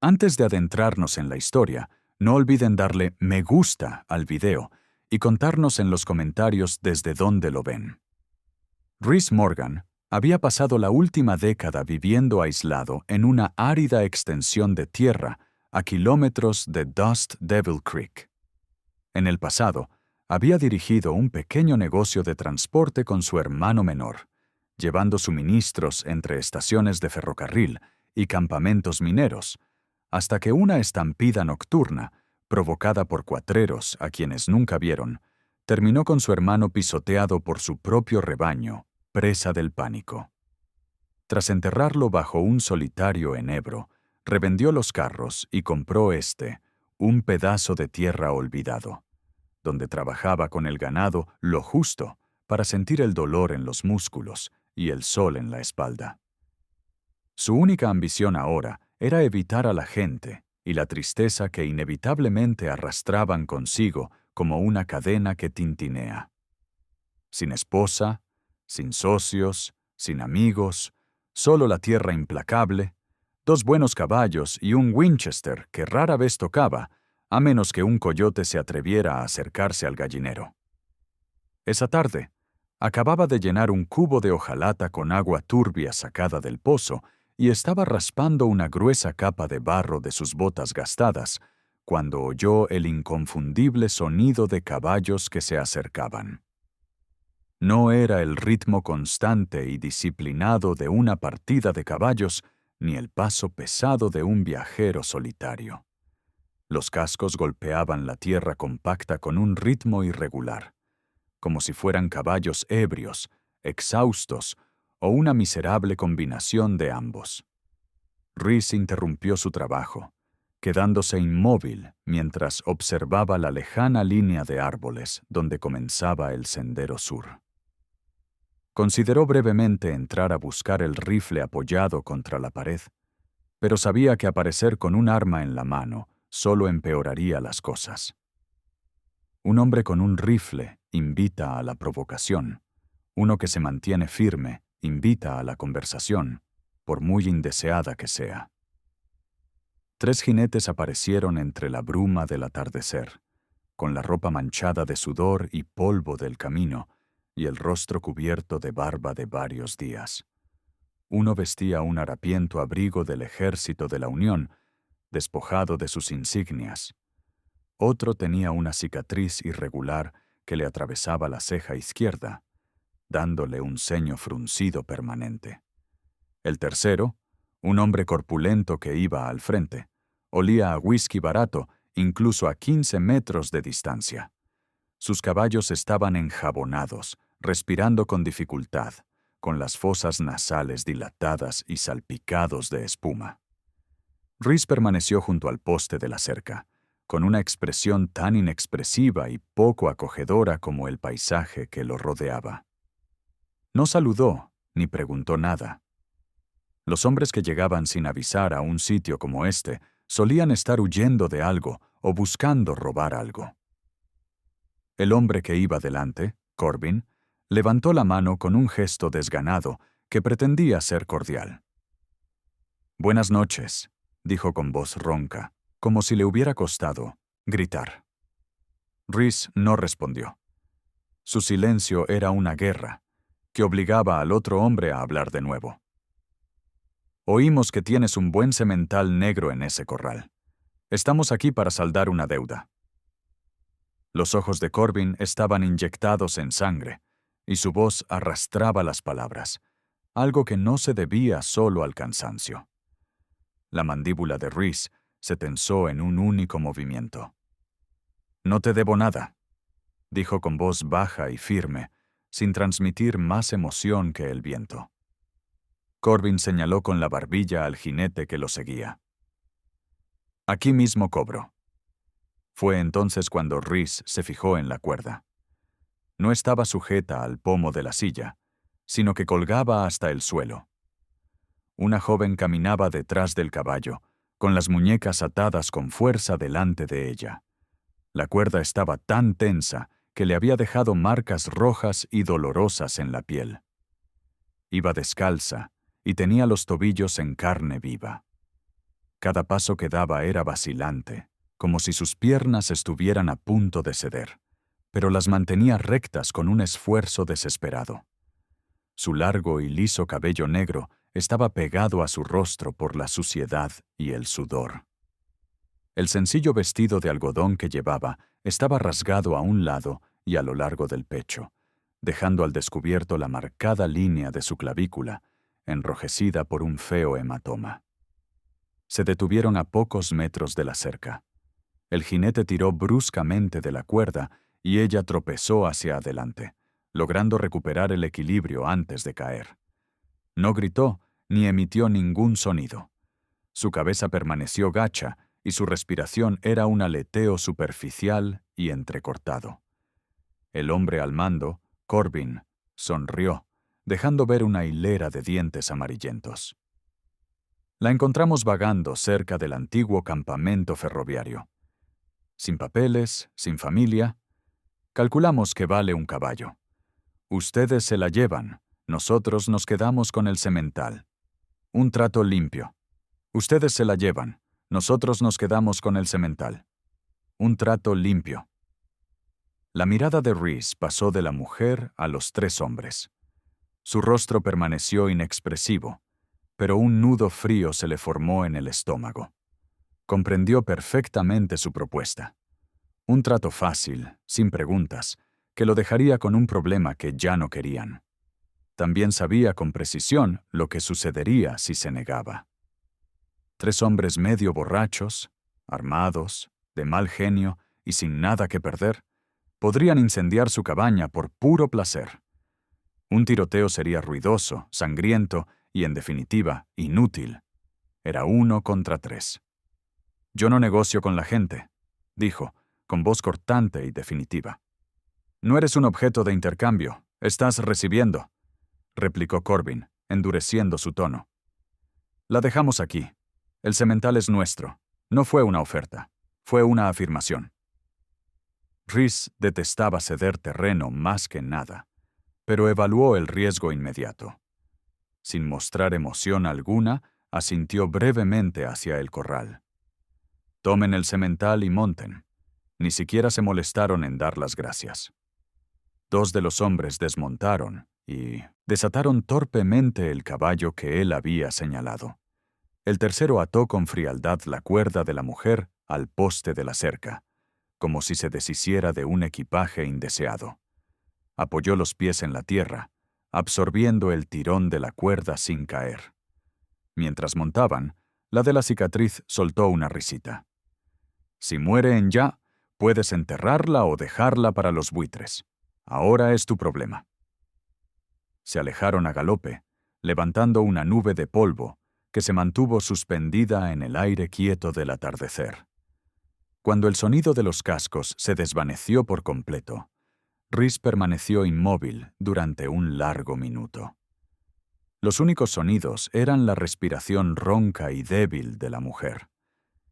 Antes de adentrarnos en la historia, no olviden darle me gusta al video y contarnos en los comentarios desde dónde lo ven. Rhys Morgan había pasado la última década viviendo aislado en una árida extensión de tierra a kilómetros de Dust Devil Creek. En el pasado, había dirigido un pequeño negocio de transporte con su hermano menor, llevando suministros entre estaciones de ferrocarril y campamentos mineros, hasta que una estampida nocturna, provocada por cuatreros a quienes nunca vieron, terminó con su hermano pisoteado por su propio rebaño, presa del pánico. Tras enterrarlo bajo un solitario enebro, revendió los carros y compró un pedazo de tierra olvidado, donde trabajaba con el ganado lo justo para sentir el dolor en los músculos y el sol en la espalda. Su única ambición ahora era evitar a la gente y la tristeza que inevitablemente arrastraban consigo como una cadena que tintinea. Sin esposa, sin socios, sin amigos, solo la tierra implacable, 2 buenos caballos y un Winchester que rara vez tocaba, a menos que un coyote se atreviera a acercarse al gallinero. Esa tarde, acababa de llenar un cubo de hojalata con agua turbia sacada del pozo y estaba raspando una gruesa capa de barro de sus botas gastadas, cuando oyó el inconfundible sonido de caballos que se acercaban. No era el ritmo constante y disciplinado de una partida de caballos, ni el paso pesado de un viajero solitario. Los cascos golpeaban la tierra compacta con un ritmo irregular, como si fueran caballos ebrios, exhaustos o una miserable combinación de ambos. Rhys interrumpió su trabajo, quedándose inmóvil mientras observaba la lejana línea de árboles donde comenzaba el sendero sur. Consideró brevemente entrar a buscar el rifle apoyado contra la pared, pero sabía que aparecer con un arma en la mano solo empeoraría las cosas. Un hombre con un rifle invita a la provocación. Uno que se mantiene firme invita a la conversación, por muy indeseada que sea. 3 jinetes aparecieron entre la bruma del atardecer, con la ropa manchada de sudor y polvo del camino y el rostro cubierto de barba de varios días. Uno vestía un harapiento abrigo del Ejército de la Unión, despojado de sus insignias. Otro tenía una cicatriz irregular que le atravesaba la ceja izquierda, dándole un ceño fruncido permanente. El tercero, un hombre corpulento que iba al frente, olía a whisky barato incluso a 15 metros de distancia. Sus caballos estaban enjabonados, respirando con dificultad, con las fosas nasales dilatadas y salpicados de espuma. Rhys permaneció junto al poste de la cerca, con una expresión tan inexpresiva y poco acogedora como el paisaje que lo rodeaba. No saludó ni preguntó nada. Los hombres que llegaban sin avisar a un sitio como este solían estar huyendo de algo o buscando robar algo. El hombre que iba delante, Corbin, levantó la mano con un gesto desganado que pretendía ser cordial. «Buenas noches», dijo con voz ronca, como si le hubiera costado gritar. Rhys no respondió. Su silencio era una guerra, que obligaba al otro hombre a hablar de nuevo. «Oímos que tienes un buen semental negro en ese corral. Estamos aquí para saldar una deuda». Los ojos de Corbin estaban inyectados en sangre, y su voz arrastraba las palabras, algo que no se debía solo al cansancio. La mandíbula de Rhys se tensó en un único movimiento. «No te debo nada», dijo con voz baja y firme, sin transmitir más emoción que el viento. Corbin señaló con la barbilla al jinete que lo seguía. «Aquí mismo cobro». Fue entonces cuando Rhys se fijó en la cuerda. No estaba sujeta al pomo de la silla, sino que colgaba hasta el suelo. Una joven caminaba detrás del caballo, con las muñecas atadas con fuerza delante de ella. La cuerda estaba tan tensa que le había dejado marcas rojas y dolorosas en la piel. Iba descalza y tenía los tobillos en carne viva. Cada paso que daba era vacilante, como si sus piernas estuvieran a punto de ceder, pero las mantenía rectas con un esfuerzo desesperado. Su largo y liso cabello negro estaba pegado a su rostro por la suciedad y el sudor. El sencillo vestido de algodón que llevaba estaba rasgado a un lado y a lo largo del pecho, dejando al descubierto la marcada línea de su clavícula, enrojecida por un feo hematoma. Se detuvieron a pocos metros de la cerca. El jinete tiró bruscamente de la cuerda y ella tropezó hacia adelante, logrando recuperar el equilibrio antes de caer. No gritó ni emitió ningún sonido. Su cabeza permaneció gacha y su respiración era un aleteo superficial y entrecortado. El hombre al mando, Corbin, sonrió, dejando ver una hilera de dientes amarillentos. La encontramos vagando cerca del antiguo campamento ferroviario. Sin papeles, sin familia. Calculamos que vale un caballo. Ustedes se la llevan, nosotros nos quedamos con el semental. Un trato limpio. Ustedes se la llevan, nosotros nos quedamos con el semental. Un trato limpio. La mirada de Rhys pasó de la mujer a los tres hombres. Su rostro permaneció inexpresivo, pero un nudo frío se le formó en el estómago. Comprendió perfectamente su propuesta. Un trato fácil, sin preguntas, que lo dejaría con un problema que ya no querían. También sabía con precisión lo que sucedería si se negaba. Tres hombres medio borrachos, armados, de mal genio y sin nada que perder, podrían incendiar su cabaña por puro placer. Un tiroteo sería ruidoso, sangriento y, en definitiva, inútil. Era 1 contra 3. «Yo no negocio con la gente», dijo, con voz cortante y definitiva. «No eres un objeto de intercambio, estás recibiendo», replicó Corbin, endureciendo su tono. «La dejamos aquí. El semental es nuestro. No fue una oferta, fue una afirmación». Rhys detestaba ceder terreno más que nada, pero evaluó el riesgo inmediato. Sin mostrar emoción alguna, asintió brevemente hacia el corral. «Tomen el semental y monten». Ni siquiera se molestaron en dar las gracias. 2 de los hombres desmontaron y desataron torpemente el caballo que él había señalado. El tercero ató con frialdad la cuerda de la mujer al poste de la cerca, como si se deshiciera de un equipaje indeseado. Apoyó los pies en la tierra, absorbiendo el tirón de la cuerda sin caer. Mientras montaban, la de la cicatriz soltó una risita. «Si muere en ya, puedes enterrarla o dejarla para los buitres. Ahora es tu problema». Se alejaron a galope, levantando una nube de polvo que se mantuvo suspendida en el aire quieto del atardecer. Cuando el sonido de los cascos se desvaneció por completo, Rhys permaneció inmóvil durante un largo minuto. Los únicos sonidos eran la respiración ronca y débil de la mujer,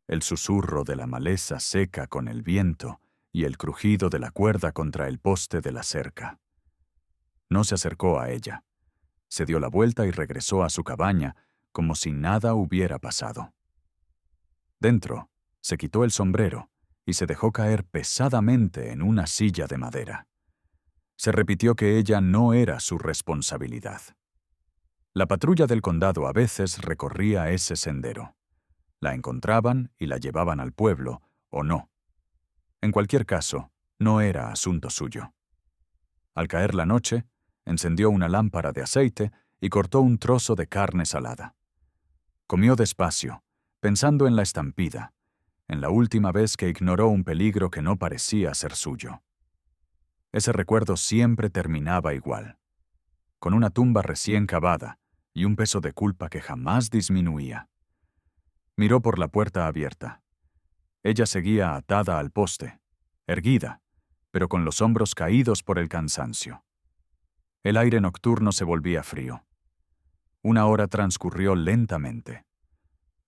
el susurro de la maleza seca con el viento y el crujido de la cuerda contra el poste de la cerca. No se acercó a ella. Se dio la vuelta y regresó a su cabaña como si nada hubiera pasado. Dentro, se quitó el sombrero y se dejó caer pesadamente en una silla de madera. Se repitió que ella no era su responsabilidad. La patrulla del condado a veces recorría ese sendero. La encontraban y la llevaban al pueblo, o no. En cualquier caso, no era asunto suyo. Al caer la noche, encendió una lámpara de aceite y cortó un trozo de carne salada. Comió despacio, pensando en la estampida, en la última vez que ignoró un peligro que no parecía ser suyo. Ese recuerdo siempre terminaba igual, con una tumba recién cavada y un peso de culpa que jamás disminuía. Miró por la puerta abierta. Ella seguía atada al poste, erguida, pero con los hombros caídos por el cansancio. El aire nocturno se volvía frío. Una hora transcurrió lentamente.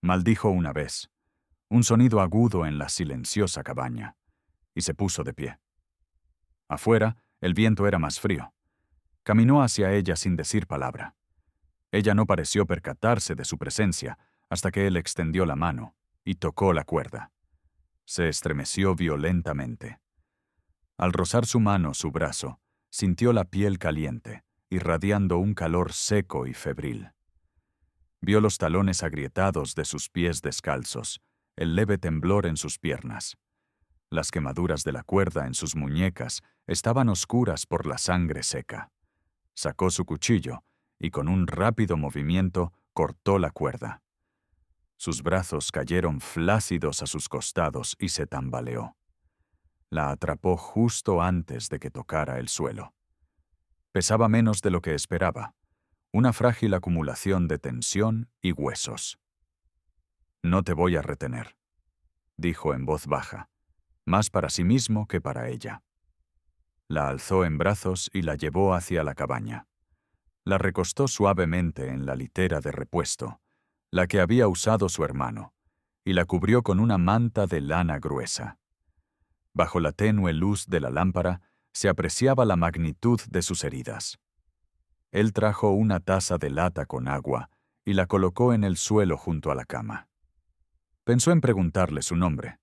Maldijo una vez, un sonido agudo en la silenciosa cabaña, y se puso de pie. Afuera, el viento era más frío. Caminó hacia ella sin decir palabra. Ella no pareció percatarse de su presencia, hasta que él extendió la mano y tocó la cuerda. Se estremeció violentamente. Al rozar su mano su brazo, sintió la piel caliente, irradiando un calor seco y febril. Vio los talones agrietados de sus pies descalzos, el leve temblor en sus piernas. Las quemaduras de la cuerda en sus muñecas estaban oscuras por la sangre seca. Sacó su cuchillo y con un rápido movimiento cortó la cuerda. Sus brazos cayeron flácidos a sus costados y se tambaleó. La atrapó justo antes de que tocara el suelo. Pesaba menos de lo que esperaba, una frágil acumulación de tensión y huesos. «No te voy a retener», dijo en voz baja, más para sí mismo que para ella. La alzó en brazos y la llevó hacia la cabaña. La recostó suavemente en la litera de repuesto, la que había usado su hermano, y la cubrió con una manta de lana gruesa. Bajo la tenue luz de la lámpara se apreciaba la magnitud de sus heridas. Él trajo una taza de lata con agua y la colocó en el suelo junto a la cama. Pensó en preguntarle su nombre,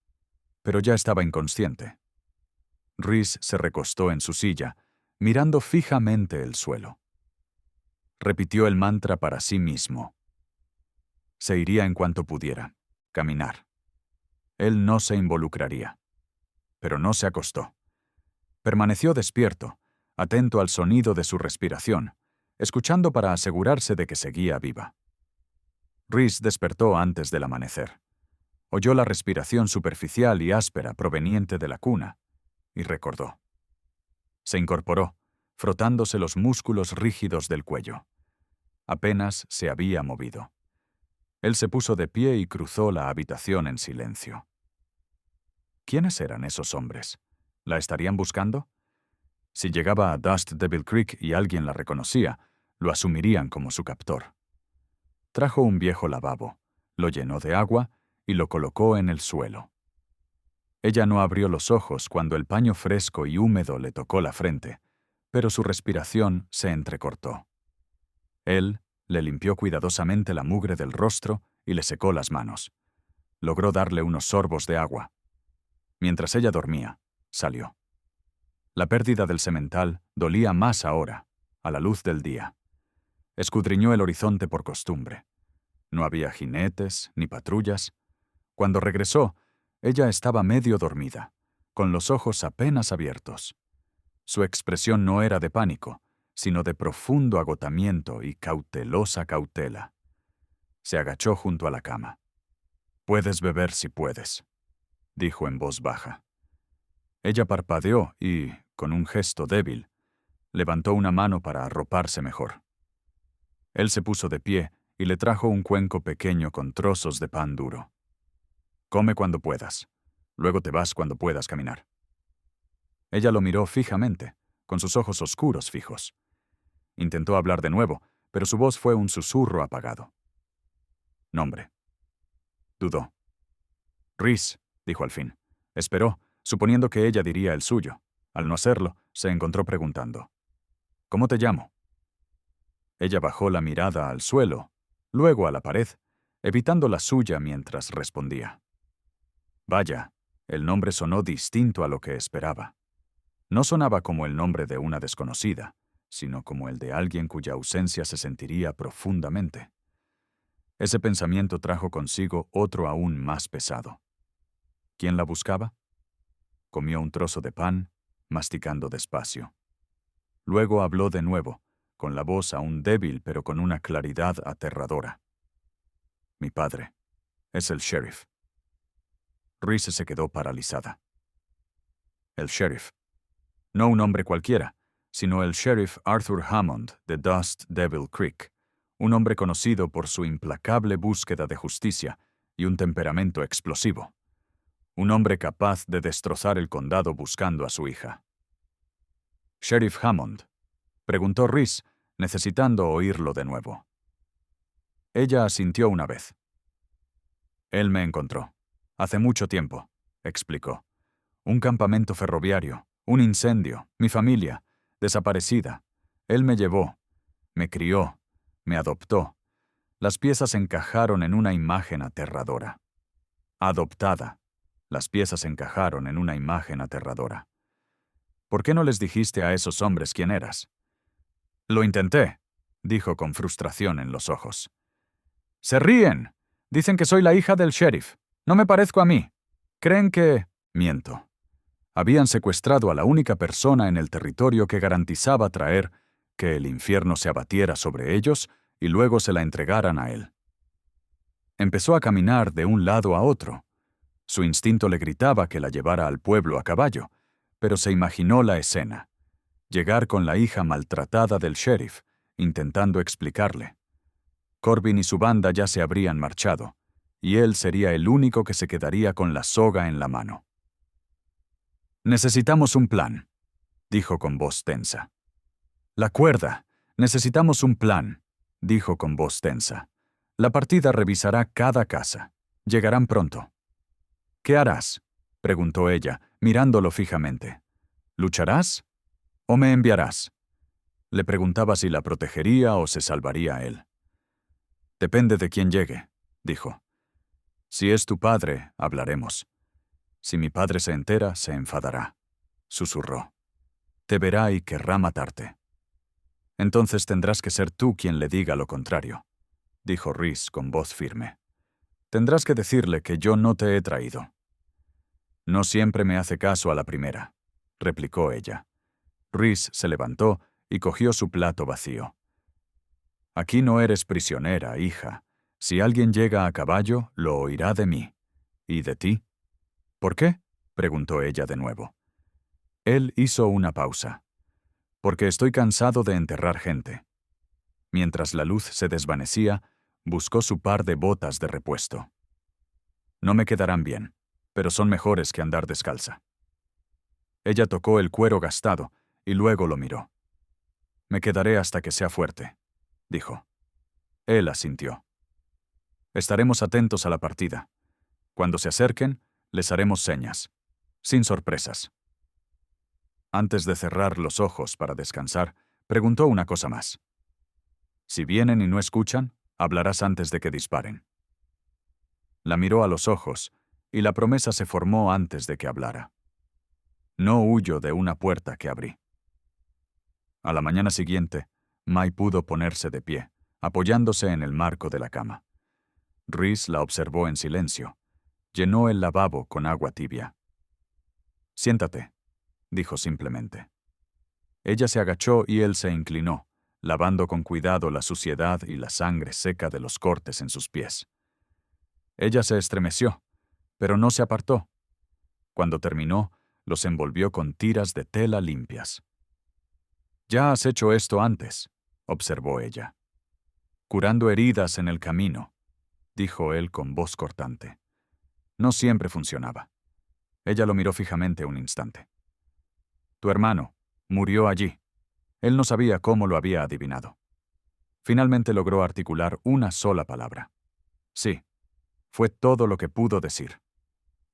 pero ya estaba inconsciente. Rhys se recostó en su silla, mirando fijamente el suelo. Repitió el mantra para sí mismo. Se iría en cuanto pudiera, caminar. Él no se involucraría. Pero no se acostó. Permaneció despierto, atento al sonido de su respiración, escuchando para asegurarse de que seguía viva. Rhys despertó antes del amanecer. Oyó la respiración superficial y áspera proveniente de la cuna, y recordó. Se incorporó, frotándose los músculos rígidos del cuello. Apenas se había movido. Él se puso de pie y cruzó la habitación en silencio. ¿Quiénes eran esos hombres? ¿La estarían buscando? Si llegaba a Dust Devil Creek y alguien la reconocía, lo asumirían como su captor. Trajo un viejo lavabo, lo llenó de agua y lo colocó en el suelo. Ella no abrió los ojos cuando el paño fresco y húmedo le tocó la frente, pero su respiración se entrecortó. Él le limpió cuidadosamente la mugre del rostro y le secó las manos. Logró darle unos sorbos de agua. Mientras ella dormía, salió. La pérdida del semental dolía más ahora, a la luz del día. Escudriñó el horizonte por costumbre. No había jinetes ni patrullas. Cuando regresó, ella estaba medio dormida, con los ojos apenas abiertos. Su expresión no era de pánico, sino de profundo agotamiento y cautelosa cautela. Se agachó junto a la cama. «Puedes beber si puedes», dijo en voz baja. Ella parpadeó y, con un gesto débil, levantó una mano para arroparse mejor. Él se puso de pie y le trajo un cuenco pequeño con trozos de pan duro. «Come cuando puedas. Luego te vas cuando puedas caminar». Ella lo miró fijamente, con sus ojos oscuros fijos. Intentó hablar de nuevo, pero su voz fue un susurro apagado. «Nombre». Dudó. «Rhys», dijo al fin. Esperó, suponiendo que ella diría el suyo. Al no hacerlo, se encontró preguntando. «¿Cómo te llamo?» Ella bajó la mirada al suelo, luego a la pared, evitando la suya mientras respondía. Vaya, el nombre sonó distinto a lo que esperaba. No sonaba como el nombre de una desconocida, sino como el de alguien cuya ausencia se sentiría profundamente. Ese pensamiento trajo consigo otro aún más pesado. ¿Quién la buscaba? Comió un trozo de pan, masticando despacio. Luego habló de nuevo, con la voz aún débil pero con una claridad aterradora. «Mi padre. Es el sheriff». Rhys se quedó paralizada. El sheriff. No un hombre cualquiera, sino el sheriff Arthur Hammond de Dust Devil Creek, un hombre conocido por su implacable búsqueda de justicia y un temperamento explosivo. Un hombre capaz de destrozar el condado buscando a su hija. «¿Sheriff Hammond?», preguntó Rhys, necesitando oírlo de nuevo. Ella asintió una vez. «Él me encontró. Hace mucho tiempo», explicó. «Un campamento ferroviario, un incendio, mi familia, desaparecida. Él me llevó, me crió, me adoptó, Las piezas encajaron en una imagen aterradora. Adoptada. Las piezas encajaron en una imagen aterradora. ¿Por qué no les dijiste a esos hombres quién eras? Lo intenté, dijo con frustración en los ojos. ¡Se ríen! Dicen que soy la hija del sheriff. No me parezco a mí. Creen que... Miento. Habían secuestrado a la única persona en el territorio que garantizaba traer que el infierno se abatiera sobre ellos y luego se la entregaran a él. Empezó a caminar de un lado a otro. Su instinto le gritaba que la llevara al pueblo a caballo, pero se imaginó la escena. Llegar con la hija maltratada del sheriff, intentando explicarle. Corbin y su banda ya se habrían marchado, y él sería el único que se quedaría con la soga en la mano. Necesitamos un plan, dijo con voz tensa. La cuerda. Necesitamos un plan, dijo con voz tensa. La partida revisará cada casa. Llegarán pronto. ¿Qué harás?, preguntó ella, mirándolo fijamente. ¿Lucharás? ¿O me enviarás? Le preguntaba si la protegería o se salvaría a él. Depende de quién llegue, dijo. Si es tu padre, hablaremos. Si mi padre se entera, se enfadará, susurró. Te verá y querrá matarte. Entonces tendrás que ser tú quien le diga lo contrario, dijo Rhys con voz firme. Tendrás que decirle que yo no te he traído. No siempre me hace caso a la primera, replicó ella. Rhys se levantó y cogió su plato vacío. Aquí no eres prisionera, hija. Si alguien llega a caballo, lo oirá de mí. ¿Y de ti? ¿Por qué?, preguntó ella de nuevo. Él hizo una pausa. Porque estoy cansado de enterrar gente. Mientras la luz se desvanecía, buscó su par de botas de repuesto. No me quedarán bien, pero son mejores que andar descalza. Ella tocó el cuero gastado y luego lo miró. Me quedaré hasta que sea fuerte, dijo. Él asintió. Estaremos atentos a la partida. Cuando se acerquen, les haremos señas, sin sorpresas. Antes de cerrar los ojos para descansar, preguntó una cosa más. Si vienen y no escuchan, hablarás antes de que disparen. La miró a los ojos, y la promesa se formó antes de que hablara. No huyó de una puerta que abrí. A la mañana siguiente, May pudo ponerse de pie, apoyándose en el marco de la cama. Rhys la observó en silencio. Llenó el lavabo con agua tibia. Siéntate, dijo simplemente. Ella se agachó y él se inclinó, lavando con cuidado la suciedad y la sangre seca de los cortes en sus pies. Ella se estremeció, pero no se apartó. Cuando terminó, los envolvió con tiras de tela limpias. «Ya has hecho esto antes», observó ella. «Curando heridas en el camino», dijo él con voz cortante. No siempre funcionaba. Ella lo miró fijamente un instante. «Tu hermano murió allí». Él no sabía cómo lo había adivinado. Finalmente logró articular una sola palabra. Sí, fue todo lo que pudo decir.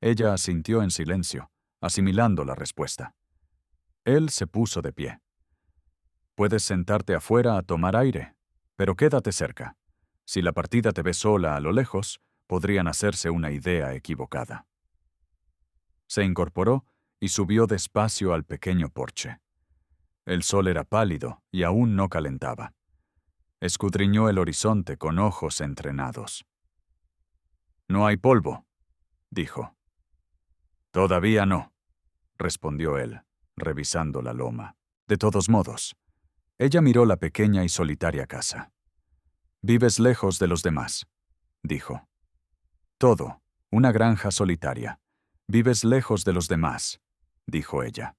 Ella asintió en silencio, asimilando la respuesta. Él se puso de pie. Puedes sentarte afuera a tomar aire, pero quédate cerca. Si la partida te ve sola a lo lejos, podrían hacerse una idea equivocada. Se incorporó y subió despacio al pequeño porche. El sol era pálido y aún no calentaba. Escudriñó el horizonte con ojos entrenados. «No hay polvo», dijo. «Todavía no», respondió él, revisando la loma. De todos modos, ella miró la pequeña y solitaria casa. «Vives lejos de los demás», dijo. «Todo, una granja solitaria. Vives lejos de los demás», dijo ella.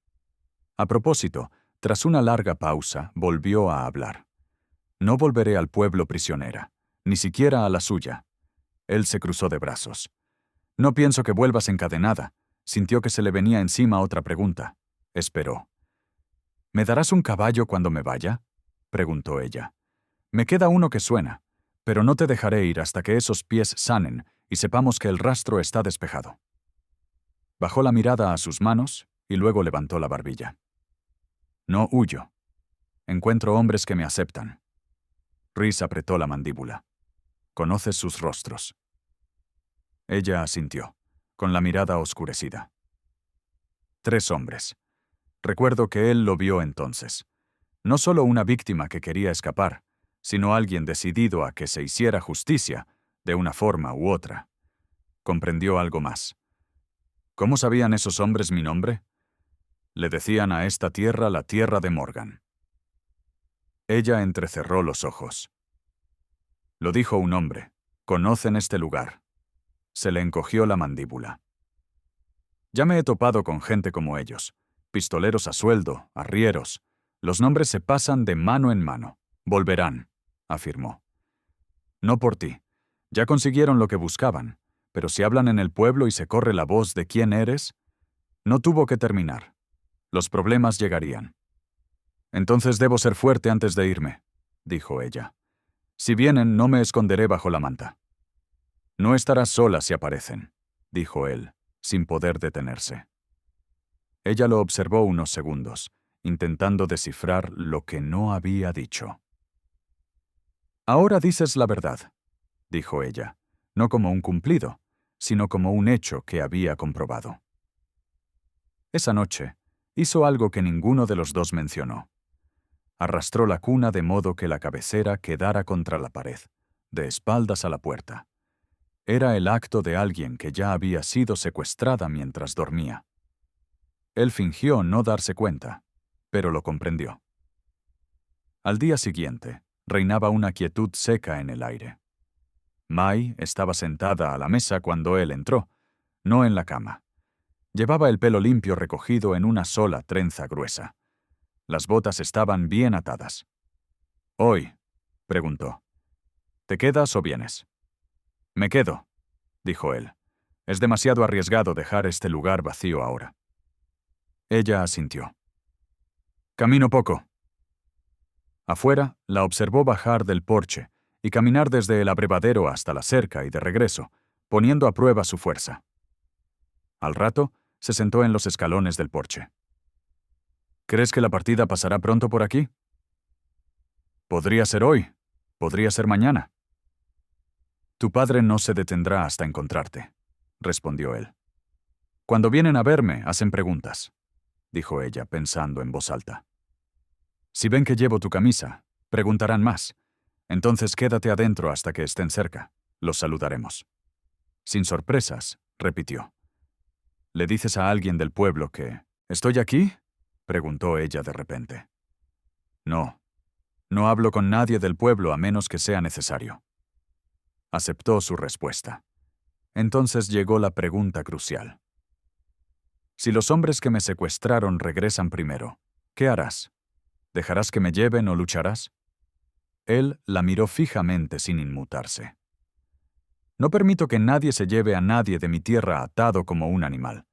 A propósito, tras una larga pausa, volvió a hablar. «No volveré al pueblo prisionera, ni siquiera a la suya». Él se cruzó de brazos. «No pienso que vuelvas encadenada». Sintió que se le venía encima otra pregunta. Esperó. «¿Me darás un caballo cuando me vaya?», preguntó ella. «Me queda uno que suena, pero no te dejaré ir hasta que esos pies sanen y sepamos que el rastro está despejado». Bajó la mirada a sus manos y luego levantó la barbilla. «No huyo. Encuentro hombres que me aceptan». Rhys apretó la mandíbula. Conoces sus rostros. Ella asintió, con la mirada oscurecida. 3 hombres. Recuerdo que él lo vio entonces. No solo una víctima que quería escapar, sino alguien decidido a que se hiciera justicia, de una forma u otra. Comprendió algo más. ¿Cómo sabían esos hombres mi nombre? Le decían a esta tierra la tierra de Morgan. Ella entrecerró los ojos. Lo dijo un hombre. Conocen este lugar. Se le encogió la mandíbula. Ya me he topado con gente como ellos. Pistoleros a sueldo, arrieros. Los nombres se pasan de mano en mano. Volverán, afirmó. No por ti. Ya consiguieron lo que buscaban. Pero si hablan en el pueblo y se corre la voz de quién eres, no tuvo que terminar. Los problemas llegarían. Entonces debo ser fuerte antes de irme, dijo ella. Si vienen, no me esconderé bajo la manta. No estarás sola si aparecen, dijo él, sin poder detenerse. Ella lo observó unos segundos, intentando descifrar lo que no había dicho. Ahora dices la verdad, dijo ella, no como un cumplido, sino como un hecho que había comprobado. Esa noche, hizo algo que ninguno de los dos mencionó. Arrastró la cuna de modo que la cabecera quedara contra la pared, de espaldas a la puerta. Era el acto de alguien que ya había sido secuestrada mientras dormía. Él fingió no darse cuenta, pero lo comprendió. Al día siguiente, reinaba una quietud seca en el aire. Mai estaba sentada a la mesa cuando él entró, no en la cama. Llevaba el pelo limpio recogido en una sola trenza gruesa. Las botas estaban bien atadas. «Hoy», preguntó, «¿te quedas o vienes?» «Me quedo», dijo él. «Es demasiado arriesgado dejar este lugar vacío ahora». Ella asintió. «Camino poco». Afuera, la observó bajar del porche y caminar desde el abrevadero hasta la cerca y de regreso, poniendo a prueba su fuerza. Al rato, se sentó en los escalones del porche. «¿Crees que la partida pasará pronto por aquí?» «Podría ser hoy, podría ser mañana». «Tu padre no se detendrá hasta encontrarte», respondió él. «Cuando vienen a verme, hacen preguntas», dijo ella, pensando en voz alta. «Si ven que llevo tu camisa, preguntarán más. Entonces quédate adentro hasta que estén cerca. Los saludaremos». Sin sorpresas, repitió. «¿Le dices a alguien del pueblo que... ¿Estoy aquí?», preguntó ella de repente. «No. No hablo con nadie del pueblo a menos que sea necesario». Aceptó su respuesta. Entonces llegó la pregunta crucial. «Si los hombres que me secuestraron regresan primero, ¿qué harás? ¿Dejarás que me lleven o lucharás?» Él la miró fijamente sin inmutarse. «No permito que nadie se lleve a nadie de mi tierra atado como un animal.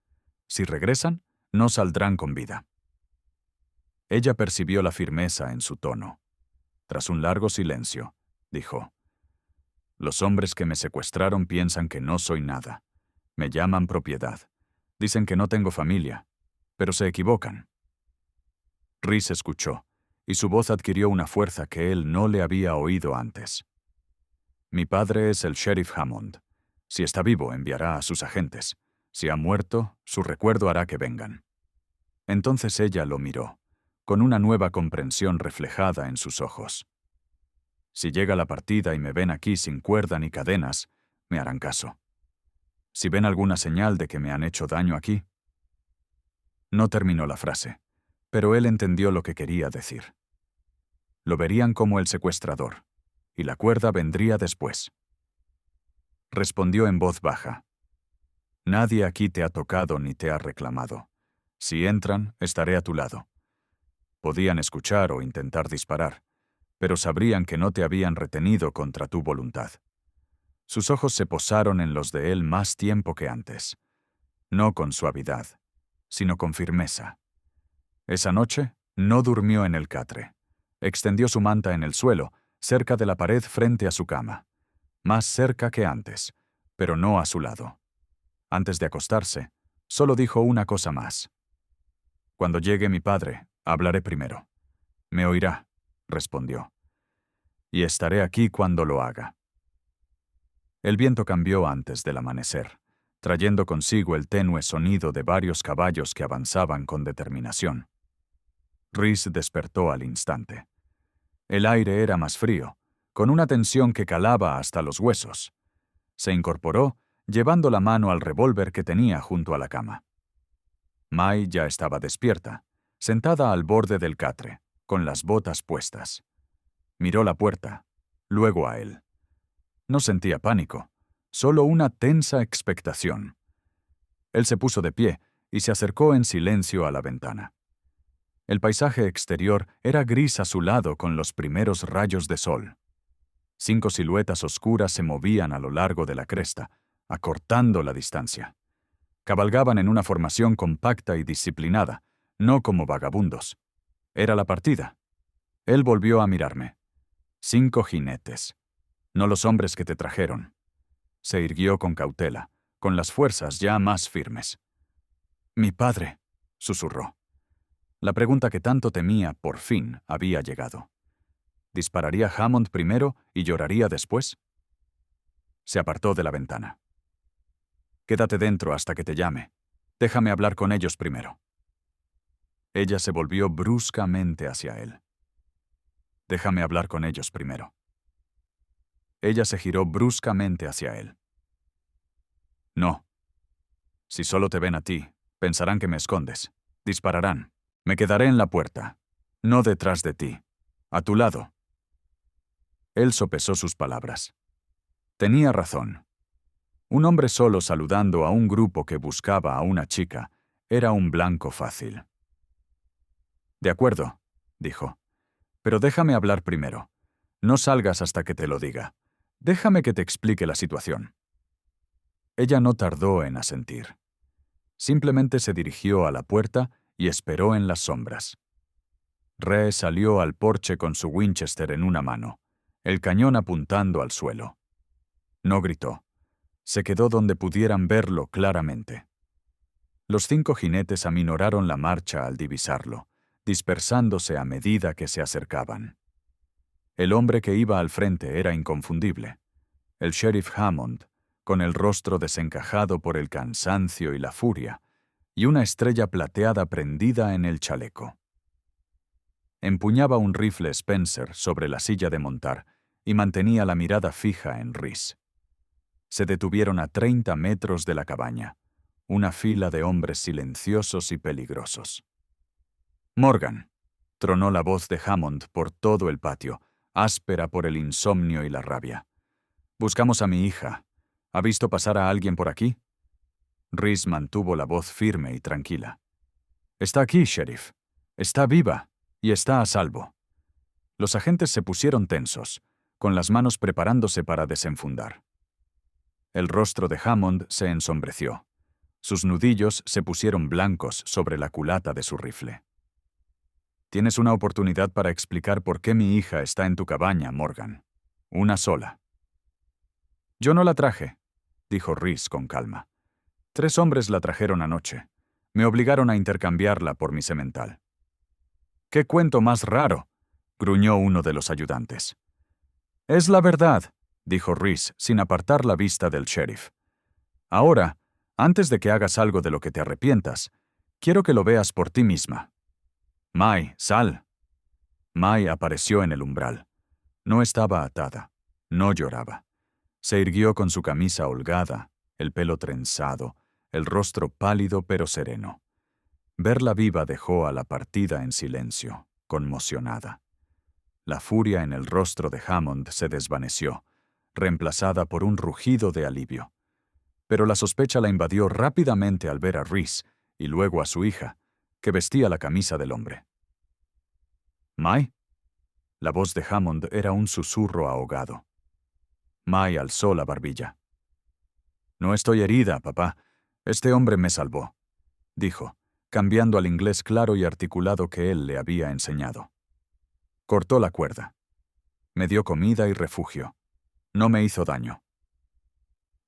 Si regresan, no saldrán con vida». Ella percibió la firmeza en su tono. Tras un largo silencio, dijo: «Los hombres que me secuestraron piensan que no soy nada. Me llaman propiedad. Dicen que no tengo familia, pero se equivocan». Rhys escuchó, y su voz adquirió una fuerza que él no le había oído antes. «Mi padre es el sheriff Hammond. Si está vivo, enviará a sus agentes. Si ha muerto, su recuerdo hará que vengan». Entonces ella lo miró, con una nueva comprensión reflejada en sus ojos. «Si llega la partida y me ven aquí sin cuerda ni cadenas, me harán caso. Si ven alguna señal de que me han hecho daño aquí». No terminó la frase, pero él entendió lo que quería decir. Lo verían como el secuestrador, y la cuerda vendría después. Respondió en voz baja: «Nadie aquí te ha tocado ni te ha reclamado. Si entran, estaré a tu lado». Podían escuchar o intentar disparar, pero sabrían que no te habían retenido contra tu voluntad. Sus ojos se posaron en los de él más tiempo que antes, no con suavidad, sino con firmeza. Esa noche no durmió en el catre. Extendió su manta en el suelo, cerca de la pared frente a su cama. Más cerca que antes, pero no a su lado. Antes de acostarse, solo dijo una cosa más. «Cuando llegue mi padre, hablaré primero». «Me oirá», respondió. «Y estaré aquí cuando lo haga». El viento cambió antes del amanecer, trayendo consigo el tenue sonido de varios caballos que avanzaban con determinación. Rhys despertó al instante. El aire era más frío, con una tensión que calaba hasta los huesos. Se incorporó, llevando la mano al revólver que tenía junto a la cama. Mai ya estaba despierta, sentada al borde del catre, con las botas puestas. Miró la puerta, luego a él. No sentía pánico, solo una tensa expectación. Él se puso de pie y se acercó en silencio a la ventana. El paisaje exterior era gris azulado con los primeros rayos de sol. 5 siluetas oscuras se movían a lo largo de la cresta, acortando la distancia. Cabalgaban en una formación compacta y disciplinada, no como vagabundos. Era la partida. Él volvió a mirarme. 5 jinetes. No los hombres que te trajeron. Se irguió con cautela, con las fuerzas ya más firmes. «Mi padre», susurró. La pregunta que tanto temía, por fin, había llegado. ¿Dispararía Hammond primero y lloraría después? Se apartó de la ventana. «Quédate dentro hasta que te llame. Déjame hablar con ellos primero». Ella se volvió bruscamente hacia él. «Déjame hablar con ellos primero». Ella se giró bruscamente hacia él. «No. Si solo te ven a ti, pensarán que me escondes. Dispararán. Me quedaré en la puerta. No detrás de ti. A tu lado». Él sopesó sus palabras. Tenía razón. Un hombre solo saludando a un grupo que buscaba a una chica era un blanco fácil. «De acuerdo», dijo. «Pero déjame hablar primero. No salgas hasta que te lo diga. Déjame que te explique la situación». Ella no tardó en asentir. Simplemente se dirigió a la puerta y esperó en las sombras. Rhee salió al porche con su Winchester en una mano, el cañón apuntando al suelo. No gritó. Se quedó donde pudieran verlo claramente. Los 5 jinetes aminoraron la marcha al divisarlo, dispersándose a medida que se acercaban. El hombre que iba al frente era inconfundible. El sheriff Hammond, con el rostro desencajado por el cansancio y la furia, y una estrella plateada prendida en el chaleco. Empuñaba un rifle Spencer sobre la silla de montar y mantenía la mirada fija en Rhys. Se detuvieron a 30 metros de la cabaña, una fila de hombres silenciosos y peligrosos. «Morgan», tronó la voz de Hammond por todo el patio, áspera por el insomnio y la rabia. «Buscamos a mi hija. ¿Ha visto pasar a alguien por aquí?» Rhys mantuvo la voz firme y tranquila. «Está aquí, sheriff. Está viva y está a salvo». Los agentes se pusieron tensos, con las manos preparándose para desenfundar. El rostro de Hammond se ensombreció. Sus nudillos se pusieron blancos sobre la culata de su rifle. «Tienes una oportunidad para explicar por qué mi hija está en tu cabaña, Morgan. Una sola». «Yo no la traje», dijo Rhys con calma. 3 hombres la trajeron anoche. Me obligaron a intercambiarla por mi semental». «¡Qué cuento más raro!», gruñó uno de los ayudantes. «Es la verdad», dijo Rhys sin apartar la vista del sheriff. «Ahora, antes de que hagas algo de lo que te arrepientas, quiero que lo veas por ti misma». «Mai, sal». Mai apareció en el umbral. No estaba atada. No lloraba. Se irguió con su camisa holgada, el pelo trenzado, el rostro pálido pero sereno. Verla viva dejó a la partida en silencio, conmocionada. La furia en el rostro de Hammond se desvaneció, reemplazada por un rugido de alivio. Pero la sospecha la invadió rápidamente al ver a Rhys y luego a su hija, que vestía la camisa del hombre. «¿Mai?» La voz de Hammond era un susurro ahogado. Mai alzó la barbilla. «No estoy herida, papá. Este hombre me salvó», dijo, cambiando al inglés claro y articulado que él le había enseñado. Cortó la cuerda. Me dio comida y refugio. No me hizo daño.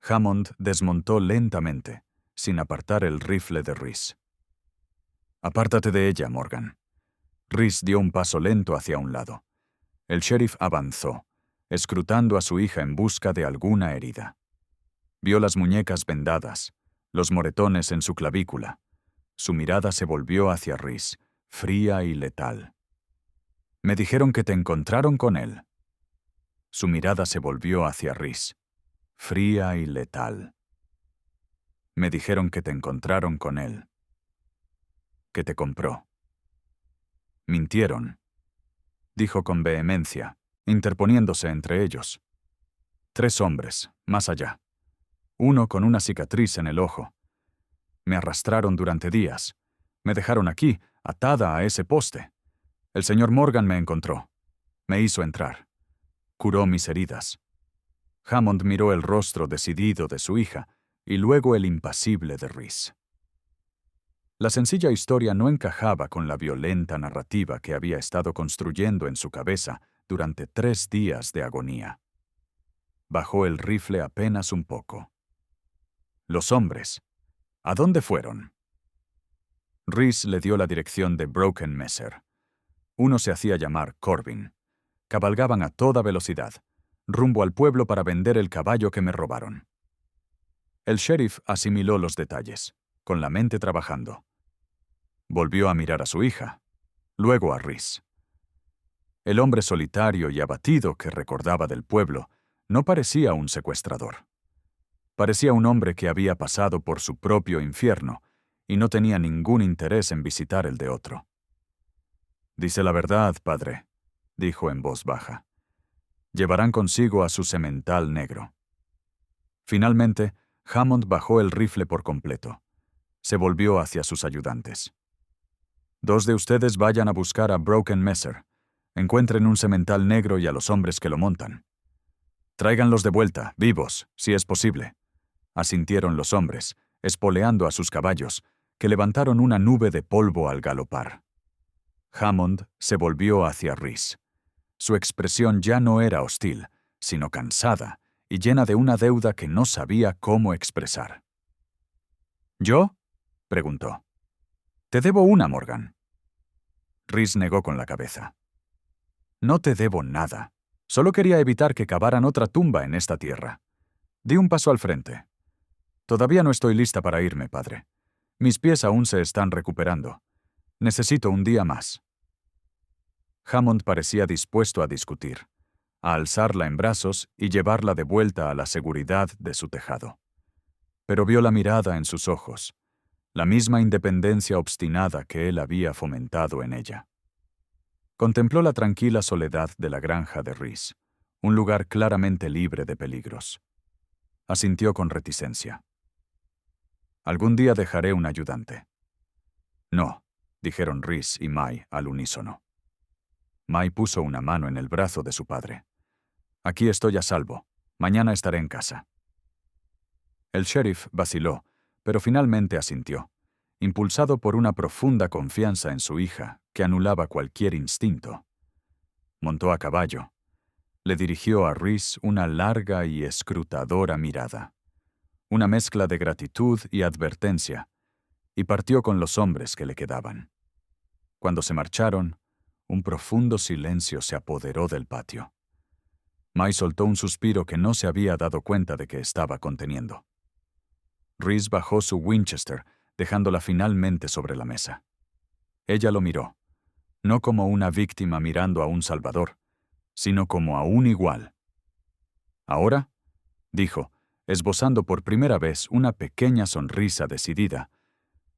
Hammond desmontó lentamente, sin apartar el rifle de Rhys. «Apártate de ella, Morgan». Rhys dio un paso lento hacia un lado. El sheriff avanzó, escrutando a su hija en busca de alguna herida. Vio las muñecas vendadas, los moretones en su clavícula. Su mirada se volvió hacia Rhys, fría y letal. Me dijeron que te encontraron con él. Su mirada se volvió hacia Rhys, fría y letal. Me dijeron que te encontraron con él. Que te compró. Mintieron, dijo con vehemencia, interponiéndose entre ellos. 3 hombres, más allá. Uno con una cicatriz en el ojo. Me arrastraron durante días. Me dejaron aquí, atada a ese poste. El señor Morgan me encontró. Me hizo entrar. Curó mis heridas. Hammond miró el rostro decidido de su hija y luego el impasible de Rhys. La sencilla historia no encajaba con la violenta narrativa que había estado construyendo en su cabeza durante 3 días de agonía. Bajó el rifle apenas un poco. Los hombres, ¿a dónde fueron? Rhys le dio la dirección de Broken Messer. Uno se hacía llamar Corbin. Cabalgaban a toda velocidad, rumbo al pueblo para vender el caballo que me robaron. El sheriff asimiló los detalles, con la mente trabajando. Volvió a mirar a su hija, luego a Rhys. El hombre solitario y abatido que recordaba del pueblo no parecía un secuestrador. Parecía un hombre que había pasado por su propio infierno y no tenía ningún interés en visitar el de otro. «Dice la verdad, padre», dijo en voz baja. «Llevarán consigo a su semental negro». Finalmente, Hammond bajó el rifle por completo. Se volvió hacia sus ayudantes. «2 de ustedes vayan a buscar a Broken Messer. Encuentren un semental negro y a los hombres que lo montan. Tráiganlos de vuelta, vivos, si es posible», asintieron los hombres, espoleando a sus caballos, que levantaron una nube de polvo al galopar. Hammond se volvió hacia Rhys. Su expresión ya no era hostil, sino cansada y llena de una deuda que no sabía cómo expresar. «¿Yo?», preguntó. «Te debo una, Morgan». Rhys negó con la cabeza. «No te debo nada. Solo quería evitar que cavaran otra tumba en esta tierra. Di un paso al frente». «Todavía no estoy lista para irme, padre. Mis pies aún se están recuperando. Necesito un día más». Hammond parecía dispuesto a discutir, a alzarla en brazos y llevarla de vuelta a la seguridad de su tejado. Pero vio la mirada en sus ojos, la misma independencia obstinada que él había fomentado en ella. Contempló la tranquila soledad de la granja de Rhys, un lugar claramente libre de peligros. Asintió con reticencia. «Algún día dejaré un ayudante». «No», dijeron Rhys y May al unísono. May puso una mano en el brazo de su padre. «Aquí estoy a salvo. Mañana estaré en casa». El sheriff vaciló, pero finalmente asintió, impulsado por una profunda confianza en su hija que anulaba cualquier instinto. Montó a caballo. Le dirigió a Rhys una larga y escrutadora mirada, una mezcla de gratitud y advertencia, y partió con los hombres que le quedaban. Cuando se marcharon, un profundo silencio se apoderó del patio. May soltó un suspiro que no se había dado cuenta de que estaba conteniendo. Rhys bajó su Winchester, dejándola finalmente sobre la mesa. Ella lo miró, no como una víctima mirando a un salvador, sino como a un igual. «Ahora», dijo, esbozando por primera vez una pequeña sonrisa decidida,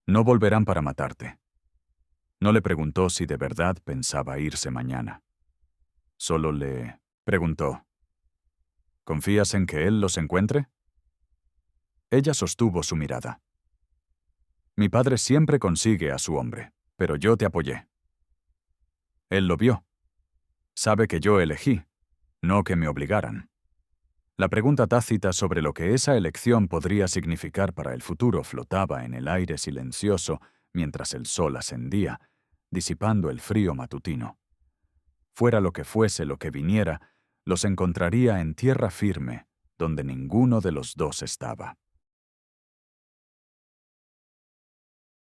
«no volverán para matarte». No le preguntó si de verdad pensaba irse mañana. Solo le preguntó, «¿Confías en que él los encuentre?» Ella sostuvo su mirada. «Mi padre siempre consigue a su hombre, pero yo te apoyé». Él lo vio. Sabe que yo elegí, no que me obligaran. La pregunta tácita sobre lo que esa elección podría significar para el futuro flotaba en el aire silencioso mientras el sol ascendía, disipando el frío matutino. Fuera lo que fuese lo que viniera, los encontraría en tierra firme, donde ninguno de los dos estaba.